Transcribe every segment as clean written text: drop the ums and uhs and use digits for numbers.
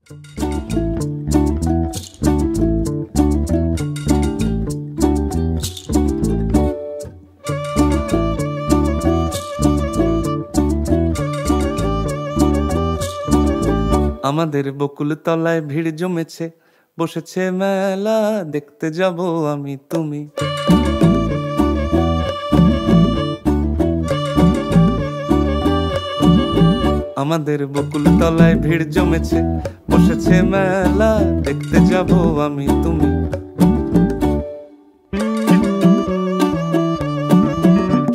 আমাদের বকুল তলায় ভিড় জমেছে, বসেছে মেলা, দেখতে যাব আমি তুমি। আমাদের বকুল তলায় ভিড় জমেছে, বসেছে মেলা, দেখতে যাব আমি তুমি।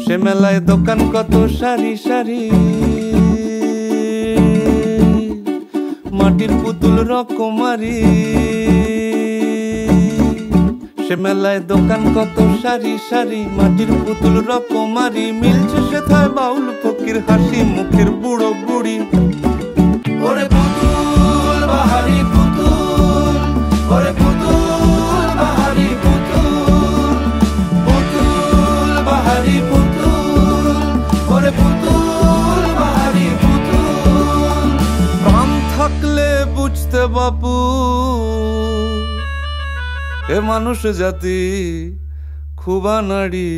সে মেলায় দোকান কত সারি সারি, মাটির পুতুল রকমারি। সে মেলায় দোকান কত সারি সারি, মাটির পুতুল রকমারি। মিলছে সেথায় বাউল ফকির হাসি মুখের বুড়ো বুড়ি। ওরে পুতুল বাহারি পুতুল, ওরে পুতুল বাহারি পুতুল, পুতুল বাহারি পুতুল, ওরে পুতুল বাহারি পুতুল। প্রাণ থাকলে বুঝতে বাপু, এ মানুষ জাতি খুব আনাড়ি।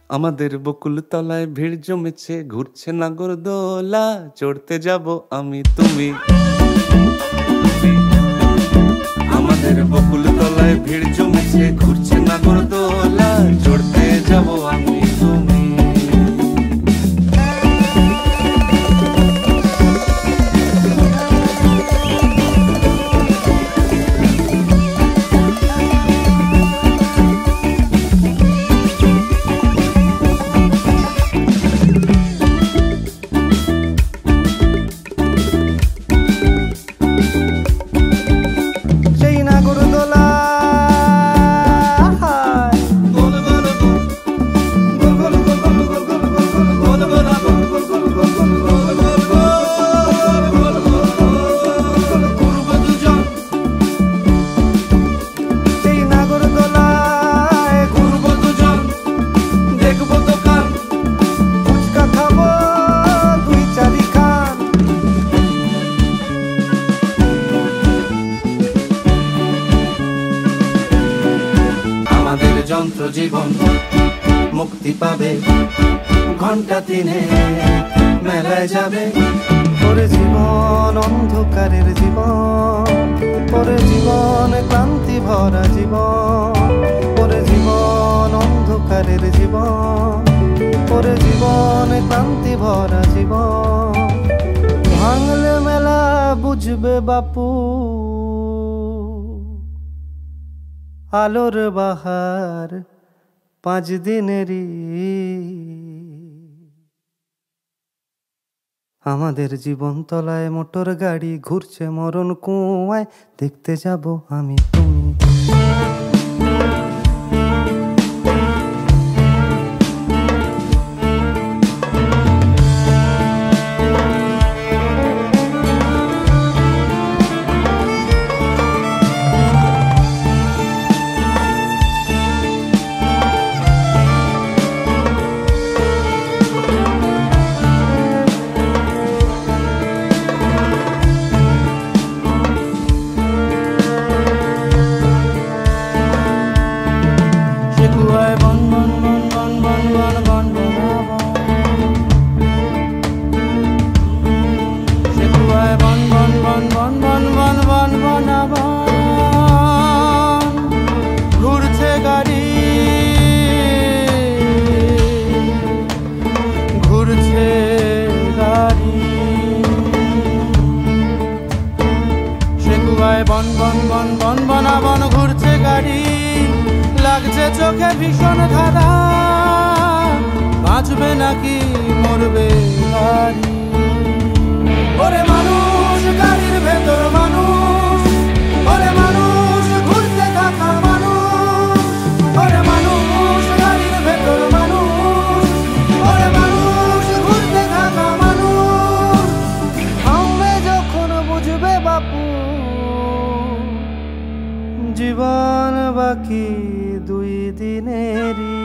আমাদের বকুল তলায় ভিড় জমেছে, ঘুরছে নাগরদোলা, চড়তে যাব আমি তুমি। আমাদের বকুল তলায় ভিড় জমেছে, ঘুরছে নাগরদোলা, চড়তে যাব আমি তুমি। যন্ত্র জীবন মুক্তি পাবে, ঘন্টা তিনে মেলায় যাবে। ওরে জীবন অন্ধকারের জীবন, ওরে জীবন ক্লান্তি ভরা জীবন, ওরে জীবন অন্ধকারের জীবন, ওরে জীবন ক্লান্তি ভরা জীবন। ভাঙলে মেলা বুঝবে বাপু, আলোর বাহার 5 দিনেরই। আমাদের জীবন তলায় মোটর গাড়ি ঘুরছে মরণ কুয়ায়, দেখতে যাব আমি তুমি। ঘুরছে গাড়ি, ঘুরছে গাড়ি, সেগুয়ায় বন বন বন বন বনাবন ঘুরছে গাড়ি। লাগছে চোখে ভীষণ ধাঁধা, বাঁচবে নাকি মরবে গাড়ি। ওরে মানুষ গাড়ির ভেতর মানুষ, ওরে মানুষ ঘুরতে থাকা মানুষ, ওরে মানুষ গাড়ির ভেতর মানুষ, ওরে মানুষ ঘুরতে থাকা মানুষ। থামবে যখন বুঝবে বাপু, জীবন বাকি 2 দিনেরই।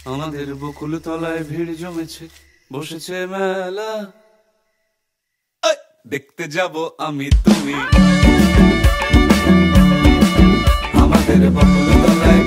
আমাদের বকুল তলায় ভিড় জমেছে, বসেছে মেলা, এই, দেখতে যাব আমি তুমি। আমাদের বকুল তলায়